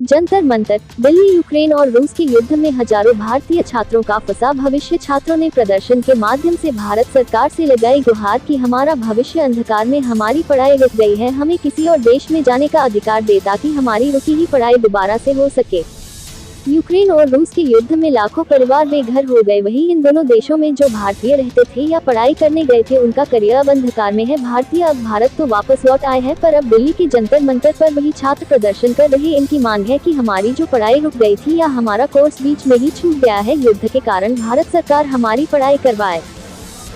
Jantar Mantar, Delhi. Ukraine और रूस के युद्ध में हजारों भारतीय छात्रों का फंसा भविष्य। छात्रों ने प्रदर्शन के माध्यम से भारत सरकार से लगाई गुहार कि हमारा भविष्य अंधकार में, हमारी पढ़ाई रुक गई है, हमें किसी और देश में जाने का अधिकार दे ताकि हमारी रुकी हुई पढ़ाई दोबारा से हो सके। यूक्रेन और रूस के युद्ध में लाखों परिवार बेघर हो गए। वहीं इन दोनों देशों में जो भारतीय रहते थे या पढ़ाई करने गए थे, उनका करियर अब अंधकार में है। भारतीय अब भारत तो वापस लौट आए हैं, पर अब दिल्ली के जंतर मंतर पर वही छात्र प्रदर्शन कर रहे। इनकी मांग है कि हमारी जो पढ़ाई रुक गई थी या हमारा कोर्स बीच में ही छूट गया है युद्ध के कारण, भारत सरकार हमारी पढ़ाई करवाए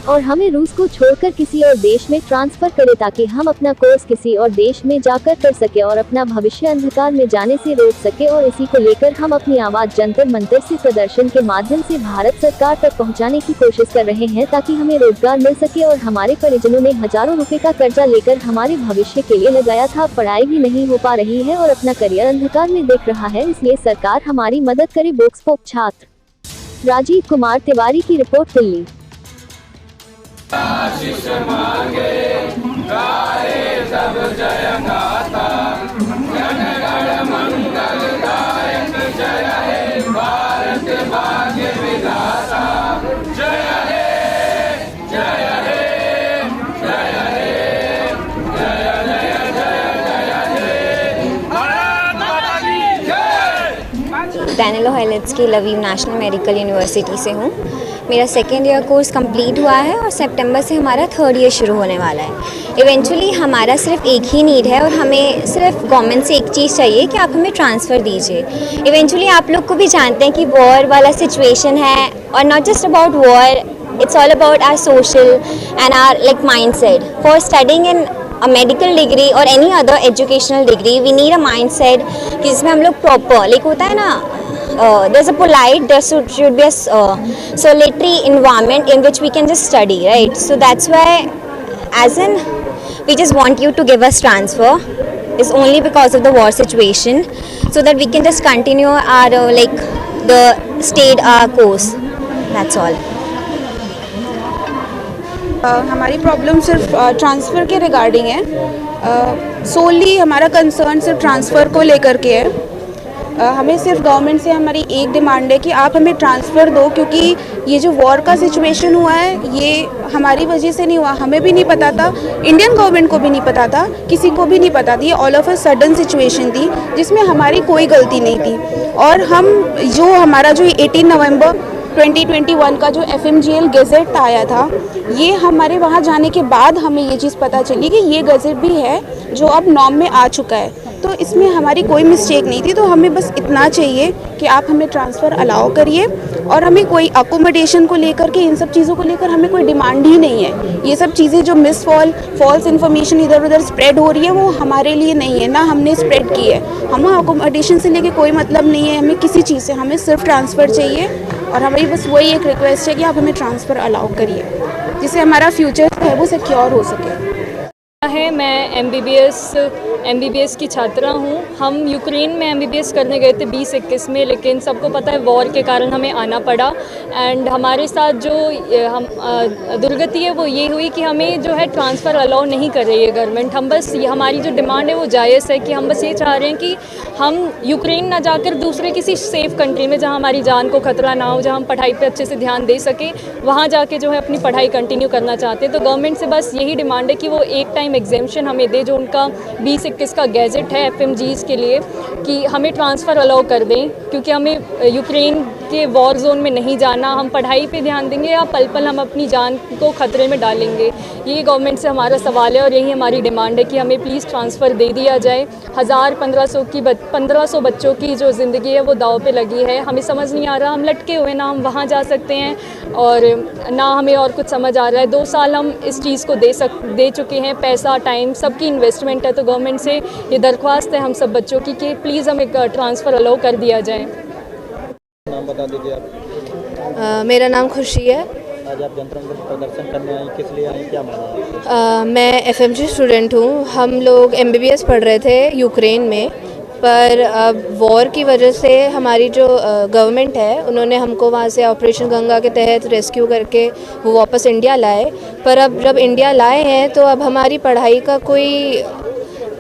और हमें रूस को छोड़कर किसी और देश में ट्रांसफर करे ताकि हम अपना कोर्स किसी और देश में जाकर कर सके और अपना भविष्य अंधकार में जाने से रोक सके। और इसी को लेकर हम अपनी आवाज जंतर मंतर से प्रदर्शन के माध्यम से भारत सरकार तक पहुंचाने की कोशिश कर रहे हैं ताकि हमें रोजगार मिल सके। और हमारे परिजनों ने हजारों रुपए का कर्जा लेकर हमारे भविष्य के लिए लगाया था, पढ़ाई भी नहीं हो पा रही है और अपना करियर अंधकार में देख रहा है, इसलिए सरकार हमारी मदद करे। बोक्सपोक छात्र राजीव कुमार तिवारी की रिपोर्ट, दिल्ली। आशीष मांगे गाए सब जय गाथा, जनगण मंगल दायक जय हे भारत भाग्य विधाता। जय हे जय हे जय हे जय जय जय जय हे भारत माता की जय। Daniel Heletskyi Lviv national medical university से हूँ। मेरा सेकेंड ईयर कोर्स कंप्लीट हुआ है और सितंबर से हमारा थर्ड ईयर शुरू होने वाला है। इवेंचुअली हमारा सिर्फ एक ही नीड है और हमें सिर्फ गवर्नमेंट से एक चीज़ चाहिए कि आप हमें ट्रांसफ़र दीजिए। इवेंचुअली आप लोग को भी जानते हैं कि वॉर वाला सिचुएशन है और not just about war, it's all about our social and our like mindset. For studying in a medical degree or any other educational degree, we need a mindset कि जिसमें हम लोग proper, like होता है ना, there's a polite, there should be a solitary environment in which we can just study, right? So that's why, as in, we just want you to give us transfer. It's only because of the war situation, so that we can just continue our the state course. That's all. हमारी problem सिर्फ transfer के regarding है। सोली हमारा concern सिर्फ transfer को लेकर के है। हमें सिर्फ गवर्नमेंट से हमारी एक डिमांड है कि आप हमें ट्रांसफ़र दो, क्योंकि ये जो वॉर का सिचुएशन हुआ है ये हमारी वजह से नहीं हुआ। हमें भी नहीं पता था, इंडियन गवर्नमेंट को भी नहीं पता था, किसी को भी नहीं पता थी। All of a sudden situation थी जिसमें हमारी कोई गलती नहीं थी। और हम जो हमारा जो 18 नवंबर 2021 का जो FMGL गज़ेट आया था, ये हमारे वहाँ जाने के बाद हमें ये चीज़ पता चली कि ये गज़ेट भी है जो अब नॉर्म में आ चुका है। तो इसमें हमारी कोई मिस्टेक नहीं थी। तो हमें बस इतना चाहिए कि आप हमें ट्रांसफ़र अलाउ करिए और हमें कोई अकोमोडेशन को लेकर के, इन सब चीज़ों को लेकर हमें कोई डिमांड ही नहीं है। ये सब चीज़ें जो फॉल्स इन्फॉर्मेशन इधर उधर स्प्रेड हो रही है वो हमारे लिए नहीं है, ना हमने स्प्रेड की है। हमें अकोमोडेशन से लेके कोई मतलब नहीं है, हमें किसी चीज़ से, हमें सिर्फ ट्रांसफ़र चाहिए। और हमारी बस वही एक रिक्वेस्ट है कि आप हमें ट्रांसफ़र अलाउ करिए जिससे हमारा फ्यूचर है वो सिक्योर हो सके। मैं MBBS की छात्रा हूँ। हम यूक्रेन में MBBS करने गए थे 2021 में, लेकिन सबको पता है वॉर के कारण हमें आना पड़ा। एंड हमारे साथ जो दुर्गति है वो ये हुई कि हमें जो है ट्रांसफ़र अलाउ नहीं कर रही है गवर्नमेंट। हम बस हमारी जो डिमांड है वो जायज़ है कि हम बस ये चाह रहे हैं कि हम यूक्रेन ना जाकर दूसरे किसी सेफ़ कंट्री में, जहाँ हमारी जान को खतरा ना हो, जहाँ हम पढ़ाई पर अच्छे से ध्यान दे सकें, वहाँ जाके जो है अपनी पढ़ाई कंटिन्यू करना चाहते हैं। तो गवर्नमेंट से बस यही डिमांड है कि वो एक टाइम एग्जेम्पशन हमें दे, जो उनका 2021 का गैजेट है FMGs के लिए, कि हमें ट्रांसफ़र अलाउ कर दें, क्योंकि हमें यूक्रेन के वॉर जोन में नहीं जाना। हम पढ़ाई पे ध्यान देंगे या पल पल हम अपनी जान को खतरे में डालेंगे। ये गवर्नमेंट से हमारा सवाल है और यही हमारी डिमांड है कि हमें प्लीज़ ट्रांसफ़र दे दिया जाए। 1500 बच्चों की जो ज़िंदगी है वो दाव पे लगी है। हमें समझ नहीं आ रहा, हम लटके हुए ना हम वहाँ जा सकते हैं और ना हमें और कुछ समझ आ रहा है। 2 साल हम इस चीज़ को दे चुके हैं, पैसा, टाइम, सबकी इन्वेस्टमेंट है। तो गवर्नमेंट से ये दरख्वास्त है हम सब बच्चों की कि प्लीज़ हमें ट्रांसफ़र अलाउ कर दिया जाए। नाम बता दीजिए आप। मेरा नाम खुशी है। आज आप जंतर मंतर प्रदर्शन करने आई, किस लिए आई, क्या माना है? मैं FMG स्टूडेंट हूँ। हम लोग MBBS पढ़ रहे थे यूक्रेन में, पर अब वॉर की वजह से हमारी जो गवर्नमेंट है उन्होंने हमको वहाँ से ऑपरेशन गंगा के तहत रेस्क्यू करके वो वापस इंडिया लाए। पर अब जब इंडिया लाए हैं तो अब हमारी पढ़ाई का कोई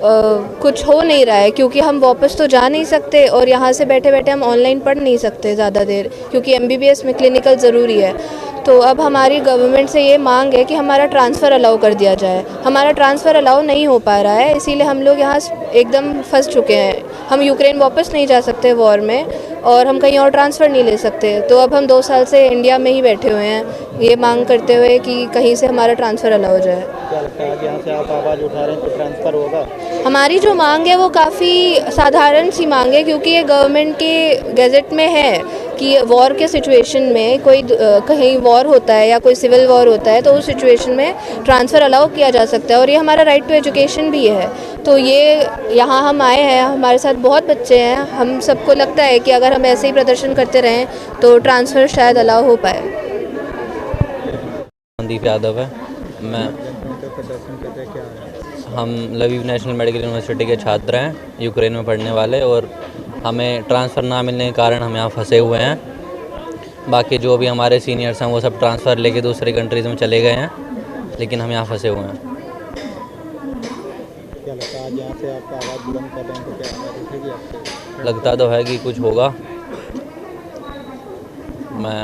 कुछ हो नहीं रहा है, क्योंकि हम वापस तो जा नहीं सकते और यहाँ से बैठे बैठे हम ऑनलाइन पढ़ नहीं सकते ज़्यादा देर, क्योंकि MBBS में क्लिनिकल ज़रूरी है। तो अब हमारी गवर्नमेंट से ये मांग है कि हमारा ट्रांसफ़र अलाउ कर दिया जाए। हमारा ट्रांसफ़र अलाउ नहीं हो पा रहा है, इसीलिए हम लोग यहाँ एकदम फंस चुके हैं। हम यूक्रेन वापस नहीं जा सकते वॉर में, और हम कहीं और ट्रांसफ़र नहीं ले सकते। तो अब हम 2 साल से इंडिया में ही बैठे हुए हैं, ये मांग करते हुए कि कहीं से हमारा ट्रांसफ़र अलाउ हो जाए। क्या लगता है कि यहाँ से आप आवाज़ उठा रहे हैं तो ट्रांसफ़र होगा? हमारी जो मांग है वो काफ़ी साधारण सी मांग है, क्योंकि ये गवर्नमेंट के गैजेट में है कि वॉर के सिचुएशन में कोई कहीं वॉर होता है या कोई सिविल वॉर होता है तो उस सिचुएशन में ट्रांसफ़र अलाउ किया जा सकता है, और ये हमारा राइट टू एजुकेशन भी है। तो ये यहाँ हम आए हैं, हमारे साथ बहुत बच्चे हैं, हम सबको लगता है कि अगर हम ऐसे ही प्रदर्शन करते रहें तो ट्रांसफ़र शायद अलाउ हो पाए। संदीप यादव है। हम लवीव नेशनल मेडिकल यूनिवर्सिटी के छात्र हैं, यूक्रेन में पढ़ने वाले, और हमें ट्रांसफ़र ना मिलने के कारण हम यहाँ फंसे हुए हैं। बाकी जो भी हमारे सीनियर्स हैं वो सब ट्रांसफ़र लेके दूसरी कंट्रीज़ में चले गए हैं, लेकिन हम यहाँ फंसे हुए हैं। क्या लगता है आज यहाँ से आप आवाज़ बुलंद कर रहे हैं तो क्या आवाज़ उठेगी आपसे? लगता तो है कि कुछ होगा। मैं